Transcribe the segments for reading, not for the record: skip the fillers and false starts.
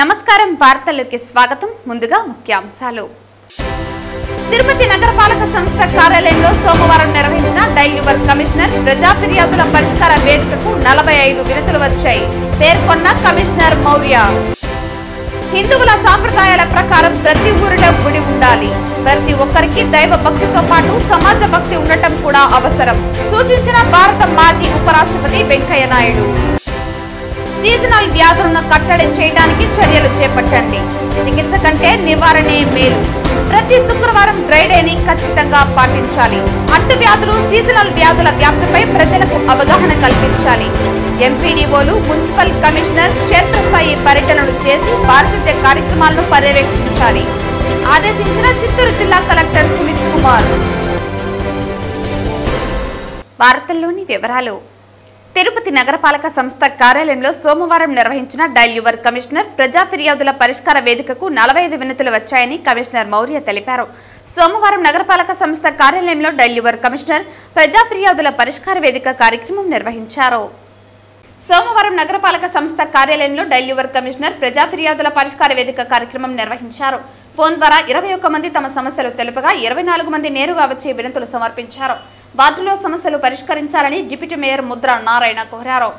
నమస్కారం వార్తల్లోకి స్వాగతం ముందుగా ముఖ్యాంశాలు తిరుపతి నగరపాలక సంస్థ కార్యాలయంలో సోమవారం నిర్వహించిన డైల్ యువర్ కమిషనర్ ప్రజా ఫిర్యాదుల పరిష్కార వేదికకు 45 వినతులు వచ్చాయి పేర్కొన్న కమిషనర్ మౌర్య హిందువుల సాంప్రదాయాల ప్రకారం ప్రతి ఊరిలో గుడి ఉండాలి ప్రతి ఒక్కరికి దైవ భక్తితో పాటు సమాజ భక్తి ఉండటం కూడా అవసరం సూచించిన భారత మాజీ ఉపరాష్ట్రపతి వెంకయ్య నాయుడు సీజనల్ వ్యాధులను కట్టడి చేయడానికి చర్యలు చేపట్టండి చికిత్స కంటే నివారణే మేలు ప్రతి శుక్రవారం డ్రై డేని ఖచ్చితంగా పాటించాలి అంటువ్యాధులు సీజనల్ వ్యాధుల వ్యాప్తిపై ప్రజలకు అవగాహన కల్పించాలి ఎంపీడీఓలు మున్సిపల్ కమిషనర్ క్షేత్రస్థాయి పర్యటనలు చేసి పారిశుద్ధ్య కార్యక్రమాలను పర్యవేక్షించాలి ఆదేశించిన చిత్తూరు జిల్లా కలెక్టర్ సుమిత్ కుమార్. వార్తల్లోని వివరాలు తిరుపతి నగరపాలక సంస్థ కార్యాలయంలో సోమవారం నిర్వహించిన డైల్ యువర్ కమిషనర్ ప్రజా ఫిర్యాదుల పరిష్కార వేదికకు 45 వినతులు వచ్చాయని కమిషనర్ మౌర్య తెలిపారు. సోమవారం నగరపాలక సంస్థ కార్యాలయంలో డైల్ యువర్ కమిషనర్ ప్రజా ఫిర్యాదుల పరిష్కార వేదిక కార్యక్రమం నిర్వహించారు. సోమవారం నగరపాలక సంస్థ కార్యాలయంలో డైల్ యువర్ కమిషనర్ ప్రజా ఫిర్యాదుల పరిష్కార వేదిక కార్యక్రమం నిర్వహించారు. ఫోన్ ద్వారా 21 మంది తమ సమస్యలు తెలుపగా 24 మంది నేరుగా వచ్చి వినతులు సమర్పించారు. వార్డులో సమస్యలు పరిష్కరించాలని డిప్యూటీ మేయర్ ముద్ర నారాయణ కోరారు.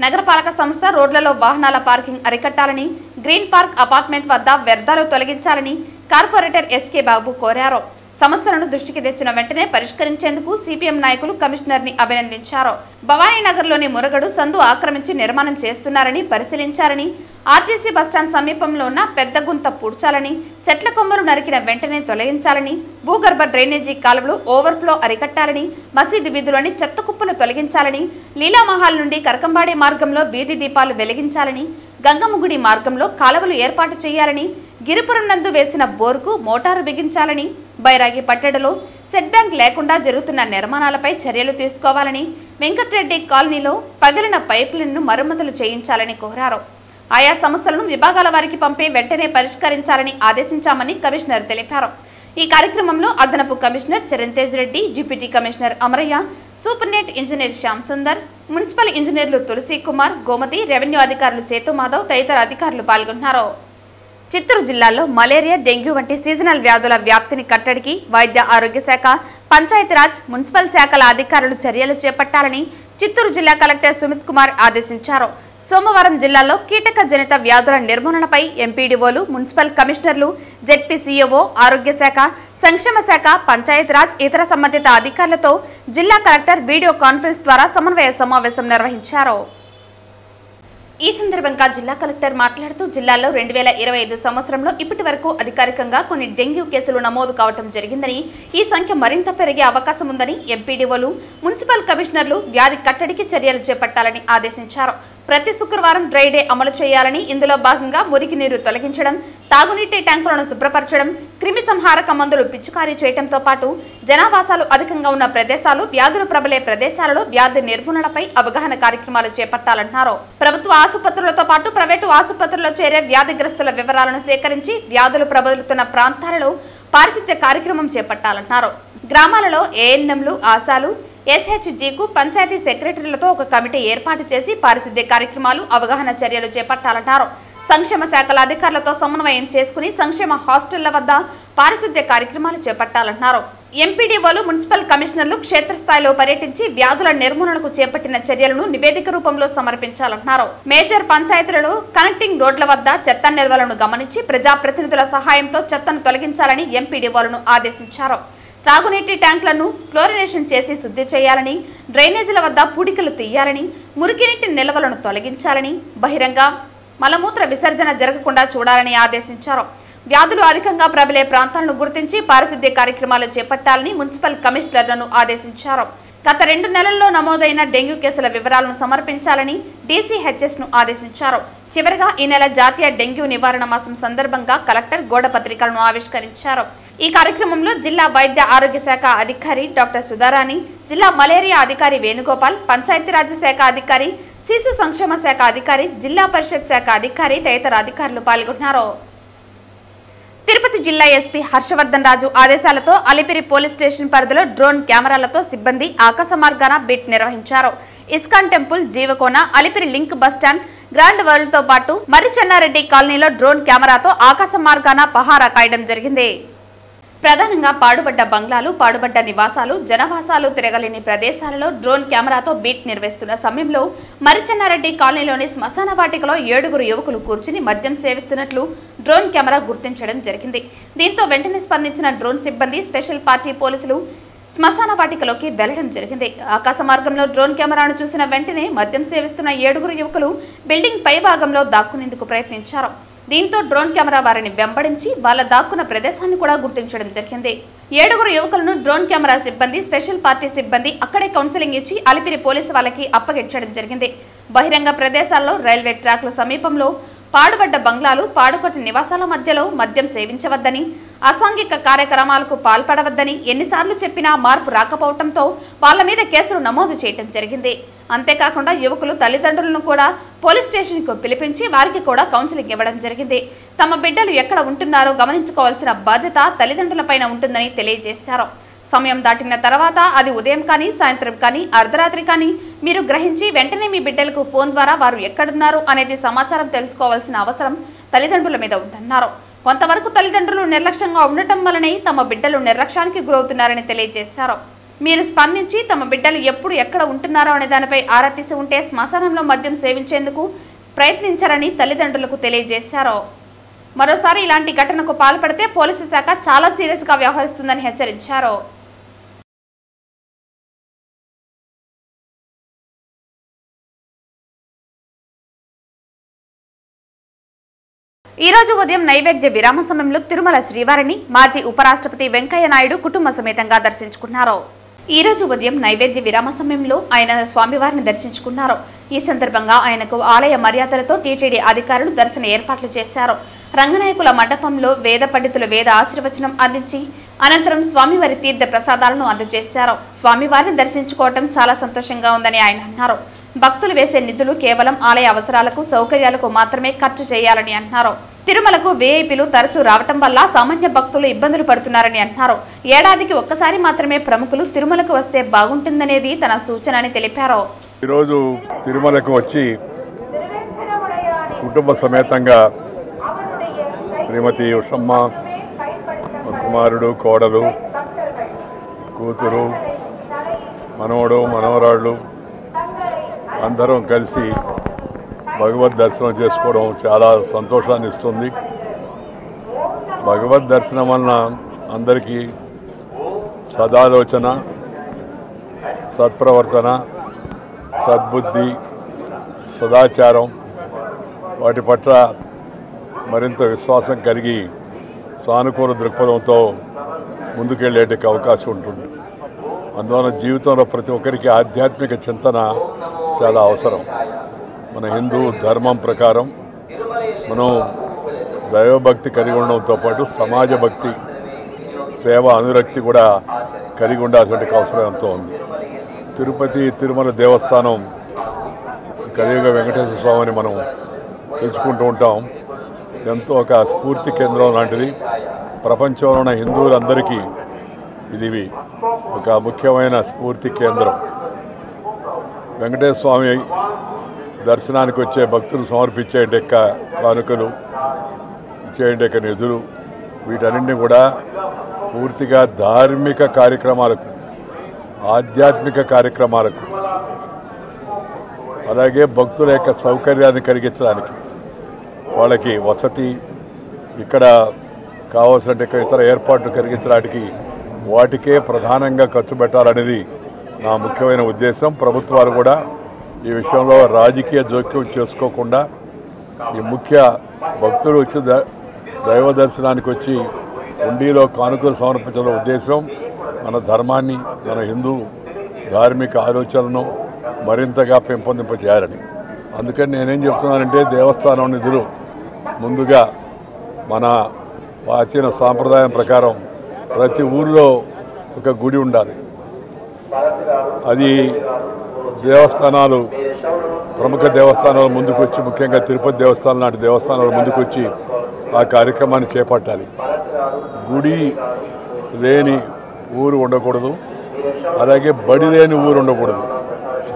నగరపాలక సంస్థ రోడ్లలో వాహనాల పార్కింగ్ అరికట్టాలని గ్రీన్ పార్క్ అపార్ట్మెంట్ వద్ద వ్యర్థాలు తొలగించాలని కార్పొరేటర్ ఎస్కే బాబు కోరారు. సమస్యలను దృష్టికి తెచ్చిన వెంటనే పరిష్కరించేందుకు సిపిఎం నాయకులు కమిషనర్ ని అభినందించారు. భవానీనగర్లోని మురగడు సందు ఆక్రమించి నిర్మాణం చేస్తున్నారని పరిశీలించారని ఆర్టీసీ బస్టాండ్ సమీపంలో ఉన్న పెద్ద గుంత పూడ్చాలని చెట్ల కొమ్మలు నరికిన వెంటనే తొలగించాలని భూగర్భ డ్రైనేజీ కాలువలు ఓవర్ఫ్లో అరికట్టాలని మసీదు వీధులోని చెత్త కుప్పలు తొలగించాలని లీలామహాల్ నుండి కరకంబాడి మార్గంలో వీధి దీపాలు వెలిగించాలని గంగమ్మగుడి మార్గంలో కాలువలు ఏర్పాటు చేయాలని గిరిపురం నందు వేసిన బోరుకు మోటారు బిగించాలని బైరాగి పట్టెడలో సెట్ బ్యాంక్ లేకుండా జరుగుతున్న నిర్మాణాలపై చర్యలు తీసుకోవాలని వెంకటరెడ్డి కాలనీలో పగిలిన పైపులను మరమ్మతులు చేయించాలని కోరారు. ఆయా సమస్యలను విభాగాల వారికి పంపి వెంటనే పరిష్కరించాలని ఆదేశించామని కమిషనర్ తెలిపారు. ఈ కార్యక్రమంలో అదనపు commissioner Charan Tej Reddy, deputy commissioner Amarayya, superintendent engineer Shyam Sundar, municipal ఇంజనీర్లు తులసి కుమార్, గోమతి, రెవెన్యూ అధికారులు సేతు మాధవ్ తదితర అధికారులు పాల్గొన్నారు. చిత్తూరు జిల్లాలో మలేరియా, డెంగ్యూ వంటి సీజనల్ వ్యాధుల వ్యాప్తిని కట్టడికి వైద్య ఆరోగ్య శాఖ, పంచాయతీరాజ్, మున్సిపల్ శాఖల అధికారులు చర్యలు చేపట్టాలని చిత్తూరు జిల్లా కలెక్టర్ సుమిత్ కుమార్ ఆదేశించారు. సోమవారం జిల్లాలో కీటక జనిత వ్యాధుల నిర్మూలనపై ఎంపీడీఓలు, మున్సిపల్ కమిషనర్లు, జెడ్పీసీఓ, ఆరోగ్య శాఖ, సంక్షేమ శాఖ, పంచాయతీరాజ్ ఇతర సంబంధిత అధికారులతో జిల్లా కలెక్టర్ వీడియో కాన్ఫరెన్స్ ద్వారా సమన్వయ సమావేశం నిర్వహించారు. ఈ సందర్భంగా జిల్లా కలెక్టర్ మాట్లాడుతూ జిల్లాలో 2025 సంవత్సరంలో ఇప్పటి వరకు అధికారికంగా కొన్ని డెంగ్యూ కేసులు నమోదు కావడం జరిగిందని, ఈ సంఖ్య మరింత పెరిగే అవకాశం ఉందని ఎంపీడీఓలు, మున్సిపల్ కమిషనర్లు వ్యాధి కట్టడికి చర్యలు చేపట్టాలని ఆదేశించారు. ప్రతి శుక్రవారం డ్రై డే అమలు చేయాలని, ఇందులో భాగంగా మురికి నీరు తొలగించడం, తాగునీటి ట్యాంకులను శుభ్రపరచడం, క్రిమి సంహారక మందులు పిచికారీ చేయడంతో పాటు జనావాసాలు అధికంగా ఉన్న ప్రదేశాలు, వ్యాధులు ప్రబలే ప్రదేశాలలో వ్యాధి నిర్మూలనపై అవగాహన కార్యక్రమాలు చేపట్టాలన్నారు. ప్రభుత్వ ఆసుపత్రులతో పాటు ప్రైవేటు ఆసుపత్రుల్లో చేరే వ్యాధిగ్రస్తుల వివరాలను సేకరించి వ్యాధులు ప్రబలుతున్న ప్రాంతాలలో పారిశుద్ధ్య కార్యక్రమం చేపట్టాలన్నారు. గ్రామాలలో ఏఎన్ఎంలు, ఆశాలు, ఎస్హెచ్జీకు పంచాయతీ సెక్రటరీలతో ఒక కమిటీ ఏర్పాటు చేసి పారిశుద్ధ్య కార్యక్రమాలు, అవగాహన చర్యలు చేపట్టాలన్నారు. సంక్షేమ శాఖల అధికారులతో సమన్వయం చేసుకుని సంక్షేమ హాస్టళ్ల వద్ద పారిశుద్ధ్య కార్యక్రమాలు చేపట్టాలన్నారు. ఎంపీడీఓలు, మున్సిపల్ కమిషనర్లు క్షేత్రస్థాయిలో పర్యటించి వ్యాధుల నిర్మూలనకు చేపట్టిన చర్యలను నివేదిక రూపంలో సమర్పించాలన్నారు. మేజర్ పంచాయతీలలో కనెక్టింగ్ రోడ్ల వద్ద చెత్త నిల్వలను గమనించి ప్రజాప్రతినిధుల సహాయంతో చెత్తను తొలగించాలని ఎంపీడీఓలను ఆదేశించారు. త్రాగునీటి ట్యాంకులను క్లోరినేషన్ చేసి శుద్ధి చేయాలని, డ్రైనేజీల వద్ద పూడికలు తీయాలని, మురికినీటి నిల్వలను తొలగించాలని, బహిరంగ మలమూత్ర విసర్జన జరగకుండా చూడాలని ఆదేశించారు. వ్యాధులు అధికంగా ప్రబలే ప్రాంతాలను గుర్తించి పారిశుద్ధ్య కార్యక్రమాలు చేపట్టాలని మున్సిపల్ కమిషనర్లను ఆదేశించారు. గత 2 నెలల్లో నమోదైన డెంగ్యూ కేసుల వివరాలను సమర్పించాలని డీసీహెచ్ఎస్ ను ఆదేశించారు. చివరగా ఈ నెల జాతీయ డెంగ్యూ నివారణ మాసం సందర్భంగా కలెక్టర్ గోడ పత్రికలను ఆవిష్కరించారు. ఈ కార్యక్రమంలో జిల్లా వైద్య ఆరోగ్య శాఖ అధికారి డాక్టర్ సుధారాణి, జిల్లా మలేరియా అధికారి వేణుగోపాల్, పంచాయతీరాజ్ శాఖ అధికారి, శిశు సంక్షేమ శాఖ అధికారి, జిల్లా పరిషత్ శాఖ అధికారి తదితర అధికారులు పాల్గొన్నారు. తిరుపతి జిల్లా ఎస్పీ హర్షవర్ధన్ రాజు ఆదేశాలతో అలిపిరి పోలీస్ స్టేషన్ పరిధిలో డ్రోన్ కెమెరాలతో సిబ్బంది ఆకాశ మార్గాన బీట్ నిర్వహించారు. ISKCON temple, Jeevakona, Alipiri link bus stand, grand world తో పాటు మర్రిచెన్నారెడ్డి కాలనీలో డ్రోన్ కెమెరాతో ఆకాశ మార్గాన పహారా కాయడం జరిగింది. ప్రధానంగా పాడుబడ్డ బంగ్లాలు, పాడుబడ్డ నివాసాలు, జనవాసాలు తిరగలేని ప్రదేశాలలో డ్రోన్ కెమెరాతో బీట్ నిర్వహిస్తున్న సమయంలో మర్రిచెన్నారెడ్డి కాలనీలోని శ్మశాన వాటికలో 7 యువకులు కూర్చుని మద్యం సేవిస్తున్నట్లు డ్రోన్ కెమెరా గుర్తించడం జరిగింది. దీంతో వెంటనే స్పందించిన డ్రోన్ సిబ్బంది, స్పెషల్ పార్టీ పోలీసులు శ్మశాన వాటికలోకి వెళ్లడం జరిగింది. ఆకాశ మార్గంలో డ్రోన్ కెమెరాను చూసిన వెంటనే మద్యం సేవిస్తున్న 7 యువకులు బిల్డింగ్ పై భాగంలో దాక్కునేందుకు ప్రయత్నించారు. దీంతో డ్రోన్ కెమెరా వారిని వెంబడించి వాళ్ళ దాక్కున్న ప్రదేశాన్ని కూడా గుర్తించడం జరిగింది. 7 యువకులను డ్రోన్ కెమెరా సిబ్బంది, స్పెషల్ పార్టీ సిబ్బంది అక్కడే కౌన్సిలింగ్ ఇచ్చి అలిపిరి పోలీసు వాళ్ళకి అప్పగించడం జరిగింది. బహిరంగ ప్రదేశాల్లో, రైల్వే ట్రాక్ల సమీపంలో, పాడుబడ్డ బంగ్లాలు, పాడుకొట్టిన నివాసాల మధ్యలో మద్యం సేవించవద్దని, అసాంఘిక కార్యక్రమాలకు పాల్పడవద్దని ఎన్నిసార్లు చెప్పినా మార్పు రాకపోవడంతో వాళ్ళ మీద కేసులు నమోదు చేయడం జరిగింది. అంతేకాకుండా యువకులు తల్లిదండ్రులను కూడా పోలీస్ స్టేషన్కు పిలిపించి వారికి కూడా కౌన్సిలింగ్ ఇవ్వడం జరిగింది. తమ బిడ్డలు ఎక్కడ ఉంటున్నారో గమనించుకోవాల్సిన బాధ్యత తల్లిదండ్రులపైన ఉంటుందని తెలియజేశారు. సమయం దాటిన తర్వాత అది ఉదయం కానీ, సాయంత్రం కానీ, అర్ధరాత్రి కానీ మీరు గ్రహించి వెంటనే మీ బిడ్డలకు ఫోన్ ద్వారా వారు ఎక్కడున్నారు అనేది సమాచారం తెలుసుకోవాల్సిన అవసరం తల్లిదండ్రుల మీద ఉందన్నారు. కొంతవరకు తల్లిదండ్రులు నిర్లక్ష్యంగా ఉండటం వల్లనే తమ బిడ్డలు నిర్లక్ష్యానికి గురవుతున్నారని తెలియజేశారు. మీరు స్పందించి తమ బిడ్డలు ఎప్పుడు ఎక్కడ ఉంటున్నారో అనే దానిపై ఆరా తీసి ఉంటే శ్మశానంలో మద్యం సేవించేందుకు ప్రయత్నించారని తల్లిదండ్రులకు తెలియజేశారు. మరోసారి ఇలాంటి ఘటనకు పాల్పడితే పోలీసు శాఖ చాలా సీరియస్ గా వ్యవహరిస్తుందని హెచ్చరించారు. ఈ రోజు ఉదయం నైవేద్య విరామ సమయంలో తిరుమల శ్రీవారిని మాజీ ఉపరాష్ట్రపతి వెంకయ్య నాయుడు కుటుంబ సమేతంగా దర్శించుకున్నారు. ఈ రోజు ఉదయం నైవేద్య విరామ సమయంలో ఆయన స్వామివారిని దర్శించుకున్నారు. ఈ సందర్భంగా ఆయనకు ఆలయ మర్యాదలతో టీటీడీ అధికారులు దర్శన ఏర్పాట్లు చేశారు. రంగనాయకుల మండపంలో వేద పండితులు వేద ఆశీర్వచనం అందించి అనంతరం స్వామివారి తీర్థ ప్రసాదాలను అందజేశారు. స్వామివారిని దర్శించుకోవటం చాలా సంతోషంగా ఉందని ఆయన అన్నారు. భక్తులు వేసే నిధులు కేవలం ఆలయ అవసరాలకు, సౌకర్యాలకు మాత్రమే ఖర్చు చేయాలని అన్నారు. తిరుమలకు వీఐపీలు తరచూ రావటం వల్ల సామాన్య భక్తులు ఇబ్బందులు పడుతున్నారని అన్నారు. ఏడాదికి ఒక్కసారి మాత్రమే ప్రముఖులు తిరుమలకు వస్తే బాగుంటుందనేది తన సూచన అని తెలిపారు. ఈరోజు తిరుమలకు వచ్చి కుటుంబ సమేతంగా శ్రీమతి ఉషమ్మ, కుమారుడు, కోడలు, కూతురు, మనవడు, మనవరాళ్ళు అందరం కలిసి భగవద్ దర్శనం చేసుకోవడం చాలా సంతోషాన్ని ఇస్తుంది. భగవద్ దర్శనం వలన అందరికీ సదాలోచన, సత్ప్రవర్తన, సద్బుద్ధి, సదాచారం వాటి పట్ల మరింత విశ్వాసం కలిగి సానుకూల దృక్పథంతో ముందుకెళ్ళేటికి అవకాశం ఉంటుంది. అందువల్ల జీవితంలో ప్రతి ఒక్కరికి ఆధ్యాత్మిక చింతన చాలా అవసరం. మన హిందూ ధర్మం ప్రకారం మనం దైవభక్తి కలిగి ఉండడంతో పాటు సమాజ భక్తి, సేవ, అనురక్తి కూడా కలిగి ఉండాల్సిన అవసరం ఎంతో ఉంది. తిరుపతి తిరుమల దేవస్థానం కలియుగ వెంకటేశ్వర స్వామిని మనం పిలుచుకుంటూ ఉంటాం. ఎంతో ఒక స్ఫూర్తి కేంద్రం లాంటిది. ప్రపంచంలో ఉన్న హిందువులందరికీ ఇది ఒక ముఖ్యమైన స్ఫూర్తి కేంద్రం. వెంకటేశ్వర స్వామి దర్శనానికి వచ్చే భక్తులు సమర్పించే కానుకలు, ఇచ్చే నిధులు, వీటన్నింటినీ కూడా పూర్తిగా ధార్మిక కార్యక్రమాలకు, ఆధ్యాత్మిక కార్యక్రమాలకు, అలాగే భక్తుల యొక్క సౌకర్యాన్ని కలిగించడానికి, వాళ్ళకి వసతి, ఇక్కడ కావాల్సిన ఇతర ఏర్పాట్లు కలిగించడానికి వాటికే ప్రధానంగా ఖర్చు పెట్టాలనేది నా ముఖ్యమైన ఉద్దేశం. ప్రభుత్వాలు కూడా ఈ విషయంలో రాజకీయ జోక్యం చేసుకోకుండా ఈ ముఖ్య భక్తులు వచ్చి దైవ దర్శనానికి వచ్చి హుండీలో కానుకలు సమర్పించడం ఉద్దేశం మన ధర్మాన్ని, మన హిందూ ధార్మిక ఆలోచనలను మరింతగా పెంపొందింపజేయాలని. అందుకని నేనేం చెప్తున్నానంటే, దేవస్థానం నిధులు ముందుగా మన ప్రాచీన సాంప్రదాయం ప్రకారం ప్రతి ఊళ్ళో ఒక గుడి ఉండాలి. అది దేవస్థానాలు, ప్రముఖ దేవస్థానాలు ముందుకొచ్చి, ముఖ్యంగా తిరుపతి దేవస్థానం లాంటి దేవస్థానాలు ముందుకొచ్చి ఆ కార్యక్రమాన్ని చేపట్టాలి. గుడి లేని ఊరు ఉండకూడదు, అలాగే బడి లేని ఊరు ఉండకూడదు.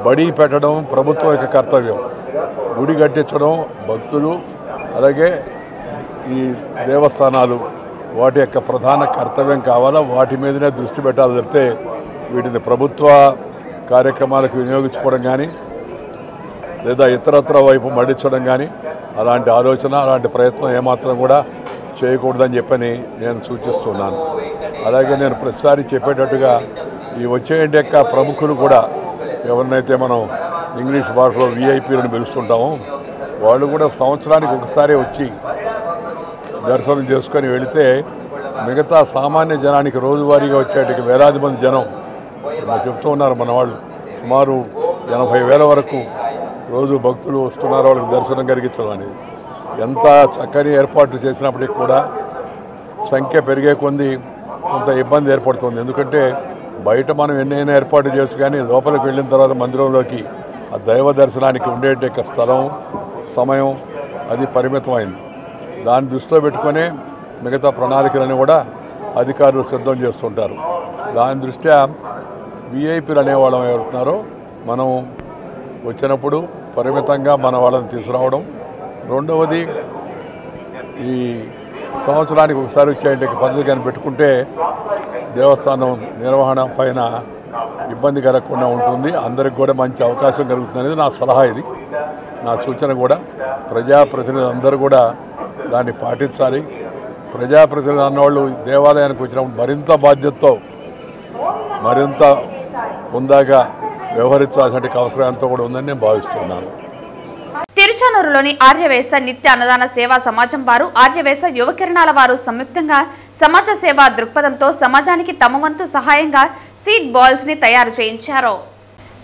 బడి పెట్టడం ప్రభుత్వం యొక్క కర్తవ్యం. గుడి కట్టించడం భక్తులు, అలాగే ఈ దేవస్థానాలు వాటి యొక్క ప్రధాన కర్తవ్యం కావాలా, వాటి మీదనే దృష్టి పెట్టాలి చెప్తే వీటిని ప్రభుత్వ కార్యక్రమాలకు వినియోగించుకోవడం కానీ లేదా ఇతరత్ర వైపు మళ్లించడం కానీ అలాంటి ఆలోచన, అలాంటి ప్రయత్నం ఏమాత్రం కూడా చేయకూడదని చెప్పని నేను సూచిస్తున్నాను. అలాగే నేను ప్రతిసారి చెప్పేటట్టుగా ఈ వచ్చేటి యొక్క ప్రముఖులు కూడా ఎవరినైతే మనం ఇంగ్లీష్ భాషలో విఐపీలను పిలుస్తుంటామో వాళ్ళు కూడా సంవత్సరానికి ఒకసారి వచ్చి దర్శనం చేసుకొని వెళితే మిగతా సామాన్య జనానికి రోజువారీగా వచ్చేటికి వేలాది మంది జనం చెప్తూ ఉన్నారు మన వాళ్ళు, సుమారు 80,000 వరకు రోజు భక్తులు వస్తున్నారు వాళ్ళకి దర్శనం కలిగించడం అనేది. ఎంత చక్కని ఏర్పాట్లు చేసినప్పటికీ కూడా సంఖ్య పెరిగే కొంది కొంత ఇబ్బంది ఏర్పడుతుంది. ఎందుకంటే బయట మనం ఎన్నైనా ఏర్పాటు చేయొచ్చు, కానీ లోపలికి వెళ్ళిన తర్వాత మందిరంలోకి ఆ దైవ దర్శనానికి ఉండేట స్థలం, సమయం అది పరిమితమైంది. దాన్ని దృష్టిలో పెట్టుకునే మిగతా ప్రణాళికలను కూడా అధికారులు సిద్ధం చేస్తుంటారు. దాని దృష్ట్యా విఐపీలు అనేవాళ్ళం ఎవరుతున్నారో మనం వచ్చినప్పుడు పరిమితంగా మన వాళ్ళని తీసుకురావడం. రెండవది, ఈ సంవత్సరానికి ఒకసారి వచ్చేంటి పద్ధతి కానీ పెట్టుకుంటే దేవస్థానం నిర్వహణ పైన ఇబ్బంది కలగకుండా ఉంటుంది, అందరికి కూడా మంచి అవకాశం కలుగుతుంది అనేది నా సలహా. ఇది నా సూచన కూడా. ప్రజాప్రతినిధులు అందరూ కూడా దాన్ని పాటించాలి. ప్రజాప్రతినిధులు అన్నవాళ్ళు దేవాలయానికి వచ్చినప్పుడు మరింత బాధ్యతతో మరింత హుందాగా వ్యవహరించాల్సిన అవసరం ఎంతో కూడా ఉందని నేను భావిస్తున్నాను. తిరుచానూరులోని ఆర్యవేశ నిత్య అన్నదాన సేవా సమాజం వారు, ఆర్యవేశ యువకిరణాల వారు సంయుక్తంగా సమాజ సేవా దృక్పథంతో సమాజానికి తమ వంతు సహాయంగా సీడ్ బాల్స్ ని తయారు చేయించారు.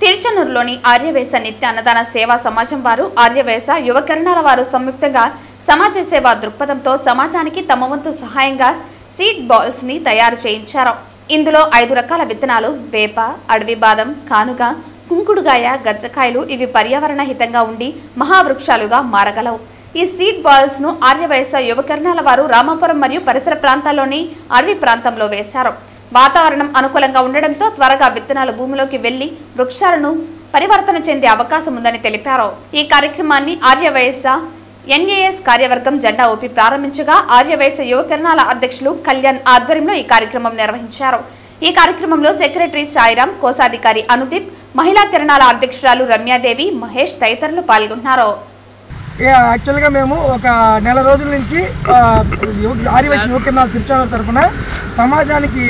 తిరుచానూరులోని ఆర్యవేశ నిత్య అన్నదాన సేవా సమాజం వారు, ఆర్యవేశ యువకిరణాల వారు సంయుక్తంగా సమాజ సేవా దృక్పథంతో సమాజానికి తమ వంతు సహాయంగా సీడ్ బాల్స్ ని తయారు చేయించారు. ఇందులో 5 రకాల విత్తనాలు వేప, అడవి బాదం, కానుగ, కుంకుడుగాయ, గజ్జకాయలు ఇవి పర్యావరణ హితంగా ఉండి మహావృక్షాలుగా మారగలవు. ఈ సీడ్ బాల్స్ ను ఆర్యవైశ్య యువకరణాల వారు రామాపురం మరియు పరిసర ప్రాంతాల్లోని అడవి ప్రాంతంలో వేశారు. వాతావరణం అనుకూలంగా ఉండడంతో త్వరగా విత్తనాలు భూమిలోకి వెళ్లి వృక్షాలను పరివర్తన చెందే అవకాశం ఉందని తెలిపారు. ఈ కార్యక్రమాన్ని ఆర్యవైశ్య ఎన్ఏఎస్ కార్యవర్గం జెండా ఊపి ప్రారంభించగా ఆర్యవైశ్య యువకరణాల అధ్యక్షులు కళ్యాణ్ ఆధ్వర్యంలో ఈ కార్యక్రమం నిర్వహించారు. ఈ కార్యక్రమంలో సెక్రటరీ సాయిరాం, కోశాధికారి అనుదీప్, మహిళా కిరణాల అధ్యక్షురాలు రమ్యాదేవి, మహేష్ తదితరులు పాల్గొన్నారు. యాక్చువల్గా మేము ఒక నెల రోజుల నుంచి ఆర్యవైశ్య యువకిరణాల తిరుచానూరు తరఫున సమాజానికి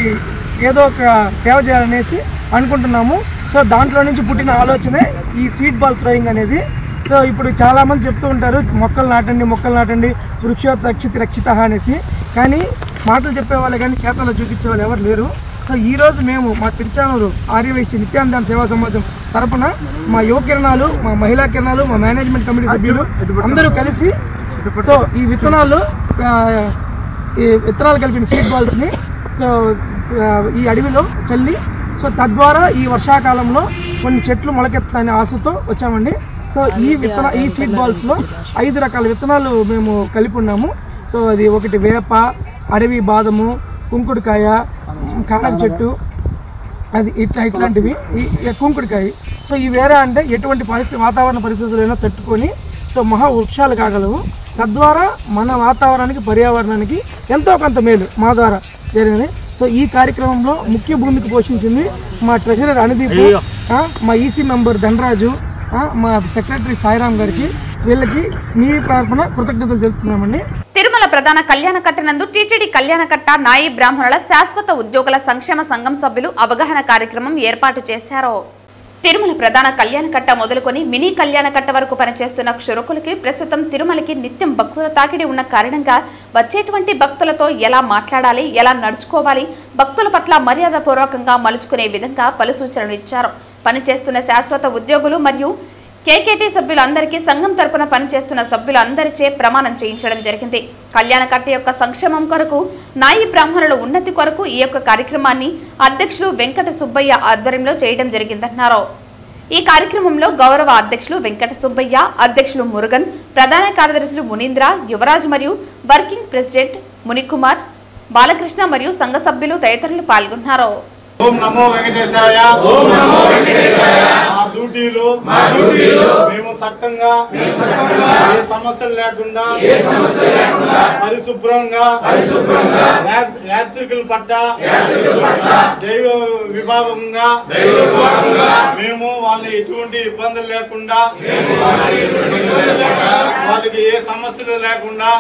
ఏదో ఒక సేవ చేయాలనేసి అనుకుంటున్నాము. సో దాంట్లో నుంచి పుట్టిన ఆలోచనే ఈ సీడ్ బాల్ థ్రోయింగ్ అనేది. సో ఇప్పుడు చాలామంది చెప్తూ ఉంటారు మొక్కలు నాటండి, వృక్షోత్ రక్షిత అనేసి, కానీ మాటలు చెప్పేవాళ్ళు కానీ చేతల్లో చూపించే వాళ్ళు ఎవరు లేరు. సో ఈరోజు మేము మా తిరుచానూరు ఆర్యవైశ్య నిత్యానందాన సేవా సమాజం తరఫున మా యువ కిరణాలు, మా మహిళా కిరణాలు, మా మేనేజ్మెంట్ కమిటీ సభ్యులు అందరూ కలిసి సో ఈ విత్తనాలు కలిపిన సీడ్ బాల్స్ని సో ఈ అడవిలో చల్లి సో తద్వారా ఈ వర్షాకాలంలో కొన్ని చెట్లు మొలకెత్తాయనే ఆశతో వచ్చామండి. సో ఈ సీడ్ బాల్స్లో 5 రకాల విత్తనాలు మేము కలిపి ఉన్నాము. సో అది ఒకటి వేప, అడవి బాదము, కుంకుడుకాయ, కానక చెట్టు, అది ఇట్లాంటివి కుంకుడుకాయ. సో ఈ వేరే అంటే ఎటువంటి వాతావరణ పరిస్థితులైనా తట్టుకొని సో మహా వృక్షాలు కాగలవు. తద్వారా మన వాతావరణానికి, పర్యావరణానికి ఎంతో కొంత మేలు మా ద్వారా జరిగింది. సో ఈ కార్యక్రమంలో ముఖ్య భూమిక పోషించింది మా ట్రెజరర్ అనుదీప్, మా ఈసీ మెంబర్ ధనరాజు, మా సెక్రటరీ సాయిరాం గారికి, వీళ్ళకి మీ తరఫున కృతజ్ఞతలు తెలుపుతున్నామండి. తిరుమల ప్రధాన కళ్యాణకట్ట నందు టీటీడీ కళ్యాణకట్ట నాయి బ్రాహ్మణుల శాశ్వత ఉద్యోగుల సంక్షేమ సంఘం సభ్యులు అవగాహన కార్యక్రమం ఏర్పాటు చేశారు. తిరుమల ప్రధాన కళ్యాణకట్ట మొదలుకొని మినీ కళ్యాణకట్ట వరకు పనిచేస్తున్న క్షురకులకి ప్రస్తుతం తిరుమలకి నిత్యం భక్తుల తాకిడి ఉన్న కారణంగా వచ్చేటువంటి భక్తులతో ఎలా మాట్లాడాలి, ఎలా నడుచుకోవాలి, భక్తుల పట్ల మర్యాద పూర్వకంగా మలుచుకునే విధంగా పలు సూచనలు ఇచ్చారు. పనిచేస్తున్న శాశ్వత ఉద్యోగులు మరియు కేకేటీ సభ్యులందరికీ సంఘం తరపున పనిచేస్తున్న సభ్యులందరిచే ప్రమాణం చేయించడం జరిగింది. కళ్యాణకట్ట యొక్క సంక్షేమం కొరకు, నాయి బ్రాహ్మణుల ఉన్నతి కొరకు ఈ యొక్క కార్యక్రమాన్ని అధ్యక్షులు వెంకట సుబ్బయ్య ఆధ్వర్యంలో చేయడం జరిగిందన్నారు. ఈ కార్యక్రమంలో గౌరవ అధ్యక్షులు వెంకట సుబ్బయ్య, అధ్యక్షులు మురుగన్, ప్రధాన కార్యదర్శులు మునీంద్ర, యువరాజ్ మరియు వర్కింగ్ ప్రెసిడెంట్ మునికుమార్, బాలకృష్ణ మరియు సంఘ సభ్యులు తదితరులు పాల్గొన్నారు. ఓం నమో వెంకటేశాయ. ఓం నమో వెంకటేశాయ. డ్యూటీలు మేము సక్కంగా ఏ సమస్యలు లేకుండా పరిశుభ్రంగా యాత్రికుల పట్ల దైవ విభాగంగా మేము వాళ్ళని ఎటువంటి ఇబ్బందులు లేకుండా వాళ్ళకి ఏ సమస్యలు లేకుండా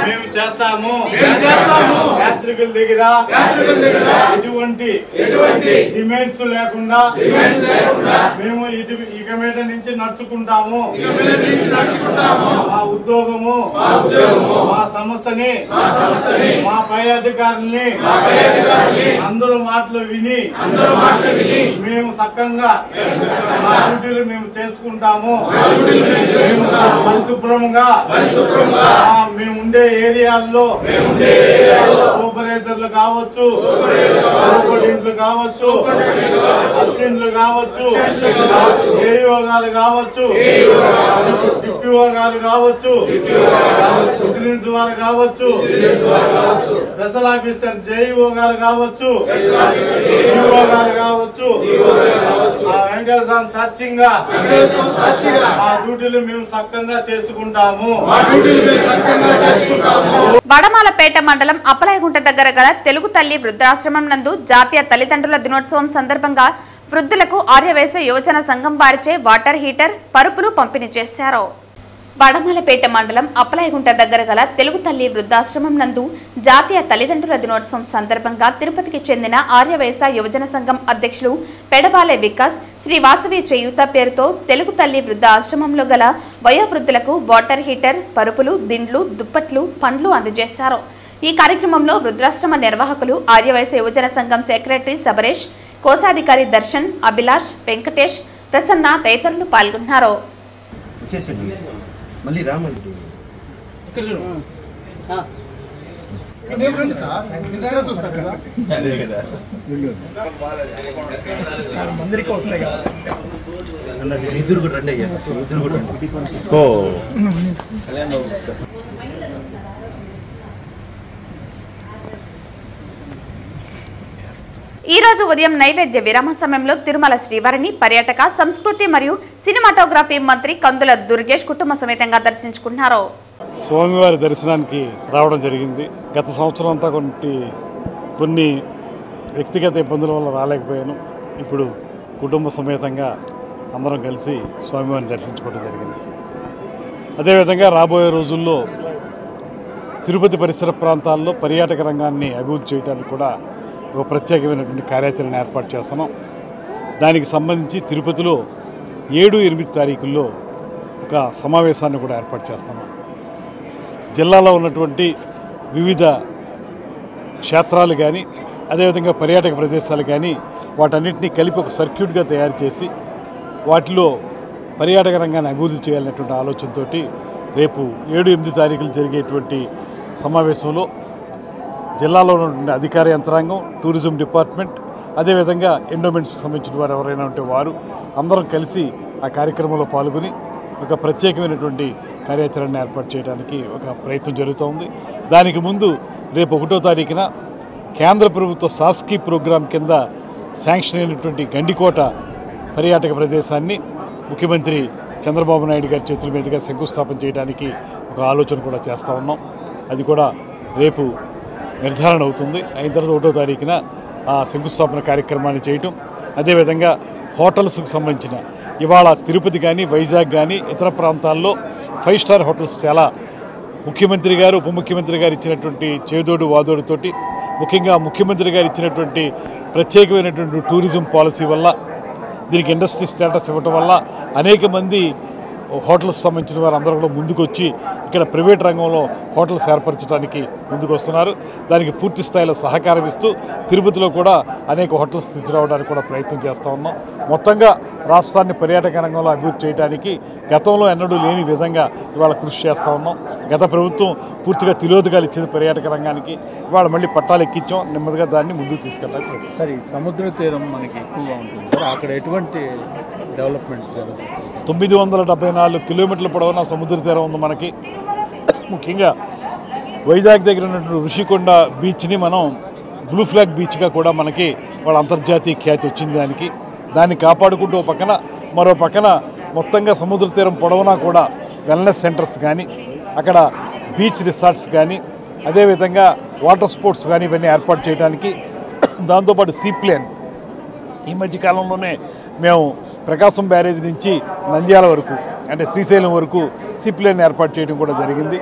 మేము చేస్తాము. యాత్రికుల దగ్గర ఎటువంటి డిమాండ్స్ లేకుండా మేము ఇక మీద నుంచి నడుచుకుంటాము. మా ఉద్యోగము మా సమస్యని మా పై అధికారుల్ని అందరూ మాటలు విని మేము సక్కంగా మా డ్యూటీలు మేము చేసుకుంటాము. పరిశుభ్రంగా మేము ఉండే ఏరియాల్లో సూపర్వైజర్లు కావచ్చు, సూపరింటెండెంట్లు కావచ్చు, అసిస్టెంట్లు కావచ్చు, ఏఈఓ గారు కావచ్చు, డిప్యూఓ గారు కావచ్చు, విజిలెన్స్ వారు కావచ్చు, స్పెషల్ ఆఫీసర్ జేఈఓ గారు కావచ్చు, ఈఓ గారు కావచ్చు, వెంకటేశ్వర సాక్ష్యంగా ఆ డ్యూటీలు మేము సక్కంగా చేసుకుంటాము. వడమాలపేట మండలం అప్పలాయగుంట దగ్గర గల తెలుగు తల్లి వృద్ధాశ్రమం నందు జాతీయ తల్లిదండ్రుల దినోత్సవం సందర్భంగా వృద్ధులకు ఆర్యవైశ్య యువజన సంఘం వారిచే వాటర్ హీటర్, పరుపులు పంపిణీ చేశారు. వడమాలపేట మండలం అప్పలాయగుంట దగ్గర గల తెలుగు తల్లి వృద్ధాశ్రమం నందు జాతీయ తల్లిదండ్రుల దినోత్సవం సందర్భంగా తిరుపతికి చెందిన ఆర్యవైశ్య యువజన సంఘం అధ్యక్షులు పెడబాలే వికాస్ శ్రీ వాసవి చేయూత పేరుతో తెలుగు తల్లి వృద్ధ ఆశ్రమంలో గల వయోవృద్ధులకు వాటర్ హీటర్, పరుపులు, దిండ్లు, దుప్పట్లు, పండ్లు అందజేశారు. ఈ కార్యక్రమంలో వృద్ధాశ్రమ నిర్వాహకులు, ఆర్యవైశ్య యువజన సంఘం సెక్రటరీ సబరేష్, కోశాధికారి దర్శన్, అభిలాష్, వెంకటేష్, ప్రసన్న తదితరులు పాల్గొన్నారు. ఈ రోజు ఉదయం నైవేద్య విరామ సమయంలో తిరుమల శ్రీవారిని పర్యాటక, సంస్కృతి మరియు సినిమాటోగ్రఫీ మంత్రి కందుల దుర్గేష్ కుటుంబ సమేతంగా దర్శించుకున్నారు. స్వామివారి దర్శనానికి రావడం జరిగింది. గత సంవత్సరం అంతా కొన్ని వ్యక్తిగత ఇబ్బందుల వల్ల రాలేకపోయాను. ఇప్పుడు కుటుంబ సమేతంగా అందరం కలిసి స్వామివారిని దర్శించుకోవడం జరిగింది. అదేవిధంగా రాబోయే రోజుల్లో తిరుపతి పరిసర ప్రాంతాల్లో పర్యాటక రంగాన్ని అభివృద్ధి చేయడానికి కూడా ఒక ప్రత్యేకమైనటువంటి కార్యాచరణ ఏర్పాటు చేస్తున్నాం. దానికి సంబంధించి తిరుపతిలో 7-8 తారీఖుల్లో ఒక సమావేశాన్ని కూడా ఏర్పాటు చేస్తున్నాం. జిల్లాలో ఉన్నటువంటి వివిధ క్షేత్రాలు కానీ, అదేవిధంగా పర్యాటక ప్రదేశాలు కానీ, వాటన్నింటినీ కలిపి ఒక సర్క్యూట్గా తయారు చేసి వాటిలో పర్యాటక రంగాన్ని అభివృద్ధి చేయాలనేటువంటి ఆలోచనతో రేపు 7-8 తారీఖులు జరిగేటువంటి సమావేశంలో జిల్లాలో ఉన్నటువంటి అధికార యంత్రాంగం, టూరిజం డిపార్ట్మెంట్, అదేవిధంగా ఎండోమెంట్స్కి సంబంధించిన వారు ఎవరైనా ఉంటే వారు అందరం కలిసి ఆ కార్యక్రమంలో పాల్గొని ఒక ప్రత్యేకమైనటువంటి కార్యాచరణ ఏర్పాటు చేయడానికి ఒక ప్రయత్నం జరుగుతోంది. దానికి ముందు రేపు 1వ తారీఖున కేంద్ర ప్రభుత్వ సాస్కీ ప్రోగ్రాం కింద శాంక్షన్ అయినటువంటి గండికోట పర్యాటక ప్రదేశాన్ని ముఖ్యమంత్రి చంద్రబాబు నాయుడు గారి చేతుల మీదుగా శంకుస్థాపన చేయడానికి ఒక ఆలోచన కూడా చేస్తూ ఉన్నాం. అది కూడా రేపు నిర్ధారణ అవుతుంది. అయిన తర్వాత 1వ తారీఖున ఆ శంకుస్థాపన కార్యక్రమాన్ని చేయటం, అదేవిధంగా హోటల్స్కి సంబంధించిన ఇవాళ తిరుపతి కానీ, వైజాగ్ కానీ ఇతర ప్రాంతాల్లో 5 స్టార్ హోటల్స్ చాలా ముఖ్యమంత్రి గారు, ఉప ముఖ్యమంత్రి గారు ఇచ్చినటువంటి చేదోడు వాదోడుతోటి, ముఖ్యంగా ముఖ్యమంత్రి గారు ఇచ్చినటువంటి ప్రత్యేకమైనటువంటి టూరిజం పాలసీ వల్ల, దీనికి ఇండస్ట్రీ స్టేటస్ ఇవ్వటం వల్ల అనేక మంది హోటల్స్ సంబంధించిన వారు అందరూ కూడా ముందుకు వచ్చి ఇక్కడ ప్రైవేట్ రంగంలో హోటల్స్ ఏర్పరచడానికి ముందుకు వస్తున్నారు. దానికి పూర్తి స్థాయిలో సహకారం ఇస్తూ తిరుపతిలో కూడా అనేక హోటల్స్ తీసుకురావడానికి కూడా ప్రయత్నం చేస్తూ ఉన్నాం. మొత్తంగా రాష్ట్రాన్ని పర్యాటక రంగంలో అభివృద్ధి చేయడానికి గతంలో ఎన్నడూ లేని విధంగా ఇవాళ కృషి చేస్తూ ఉన్నాం. గత ప్రభుత్వం పూర్తిగా తిలోదకాలు ఇచ్చింది పర్యాటక రంగానికి, ఇవాళ మళ్ళీ పట్టాలు ఎక్కించాం. నెమ్మదిగా దాన్ని ముందుకు తీసుకెళ్ళడానికి ప్రయత్నం. సరే, సముద్ర తీరం మనకి ఎక్కువగా ఉంటుంది, అక్కడ ఎటువంటి డెవలప్మెంట్స్ జరుగుతుంది? 974 కిలోమీటర్ల పొడవున సముద్ర తీరం ఉంది మనకి. ముఖ్యంగా వైజాగ్ దగ్గర ఉన్నటువంటి ఋషికొండ బీచ్ని మనం బ్లూ ఫ్లాగ్ బీచ్గా కూడా మనకి వాళ్ళ అంతర్జాతీయ ఖ్యాతి వచ్చింది. దానికి దాన్ని కాపాడుకుంటూ ఒక పక్కన మరో పక్కన మొత్తంగా సముద్ర తీరం పొడవునా కూడా వెల్నెస్ సెంటర్స్ కానీ అక్కడ బీచ్ రిసార్ట్స్ కానీ అదేవిధంగా వాటర్ స్పోర్ట్స్ కానీ ఇవన్నీ ఏర్పాటు చేయడానికి దాంతోపాటు సీప్లేన్ ఈ మధ్యకాలంలోనే మేము ప్రకాశం బ్యారేజ్ నుంచి నంద్యాల వరకు అంటే శ్రీశైలం వరకు సీప్లేన్ ఏర్పాటు చేయడం కూడా జరిగింది.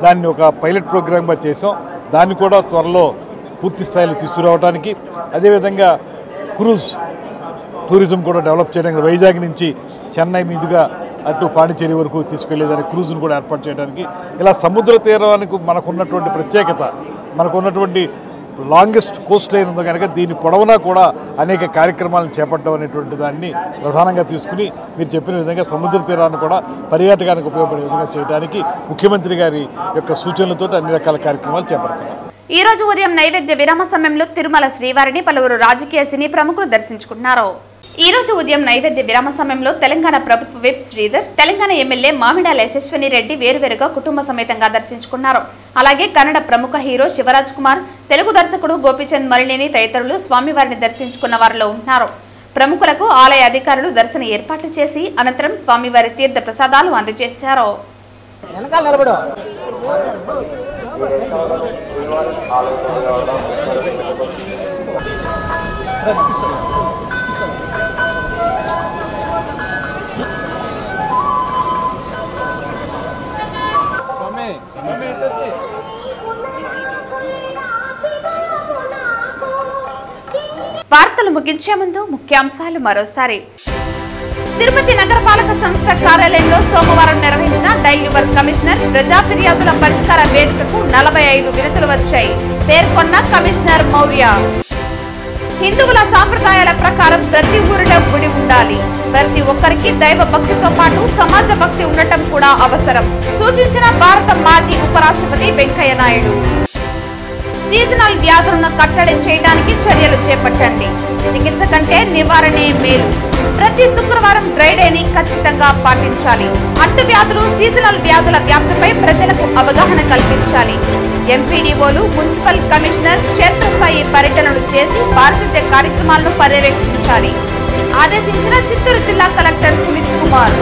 దాన్ని ఒక పైలట్ ప్రోగ్రామ్గా చేసాం. దాన్ని కూడా త్వరలో పూర్తి స్థాయిలో తీసుకురావడానికి అదేవిధంగా క్రూజ్ టూరిజం కూడా డెవలప్ చేయడానికి వైజాగ్ నుంచి చెన్నై మీదుగా అటు పాండిచేరి వరకు తీసుకెళ్లేదానికి క్రూజ్ను కూడా ఏర్పాటు చేయడానికి ఇలా సముద్ర తీరానికి మనకున్నటువంటి ప్రత్యేకత మనకున్నటువంటి లాంగెస్ట్ కోస్ట్ లైన్ ఉంది కనుక దీని పొడవునా కూడా అనేక కార్యక్రమాలను చేపట్టడం అనేటువంటి దాన్ని ప్రధానంగా తీసుకుని మీరు చెప్పిన విధంగా సముద్ర తీరాన్ని కూడా పర్యాటకానికి ఉపయోగపడే విధంగా చేయడానికి ముఖ్యమంత్రి గారి యొక్క సూచనలతో అన్ని రకాల కార్యక్రమాలు చేపడుతున్నారు. ఈ రోజు ఉదయం నైవేద్య విరామ సమయంలో తిరుమల శ్రీవారిని పలువురు రాజకీయ సినీ ప్రముఖులు దర్శించుకున్నారు. ఈ రోజు ఉదయం నైవేద్య విరామ సమయంలో తెలంగాణ ప్రభుత్వ విప్ శ్రీధర్, తెలంగాణ ఎమ్మెల్యే మామిడాల యశస్విని రెడ్డి వేరువేరుగా కుటుంబ సమేతంగా దర్శించుకున్నారు. అలాగే కన్నడ ప్రముఖ హీరో శివరాజ్ కుమార్, తెలుగు దర్శకుడు గోపీచంద్ మలినేని తదితరులు స్వామివారిని దర్శించుకున్న వారిలో ఉన్నారు. ప్రముఖులకు ఆలయ అధికారులు దర్శన ఏర్పాట్లు చేసి అనంతరం స్వామివారి తీర్థ ప్రసాదాలు అందజేశారు. వార్తలు ముగించే ముందు ముఖ్యాంశాలు మరోసారి. తిరుపతి నగరపాలక సంస్థ కార్యాలయంలో సోమవారం నిర్వహించిన డైల్ యువర్ కమిషనర్ ప్రజా ఫిర్యాదుల పరిష్కార వేదికకు 45 వినతులు వచ్చాయి పేర్కొన్న కమిషనర్ మౌర్య. హిందువుల సాంప్రదాయాల ప్రకారం ప్రతి ఊరిలో గుడి ఉండాలి. ప్రతి ఒక్కరికి దైవ భక్తితో పాటు సమాజ భక్తి ఉండటం కూడా అవసరం సూచించిన భారత మాజీ ఉపరాష్ట్రపతి వెంకయ్య నాయుడు. సీజనల్ వ్యాధులను కట్టడి చేయడానికి చర్యలు చేపట్టండి. చికిత్స కంటే నివారణే మేలు. ప్రతి శుక్రవారం డ్రై డేని ఖచ్చితంగా పాటించాలి. అంటువ్యాధులు, సీజనల్ వ్యాధుల వ్యాప్తిపై ప్రజలకు అవగాహన కల్పించాలి. ఎంపీడీఓలు, మున్సిపల్ కమిషనర్ క్షేత్రస్థాయి పర్యటనలు చేసి పారిశుద్ధ్య కార్యక్రమాలను పర్యవేక్షించాలి ఆదేశించిన చిత్తూరు జిల్లా కలెక్టర్ సుమిత్ కుమార్.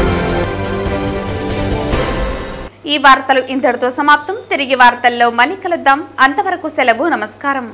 ఈ వార్తలు ఇంతటితో సమాప్తం. తిరిగి వార్తల్లో మళ్ళీ కలుద్దాం. అంతవరకు సెలవు. నమస్కారం.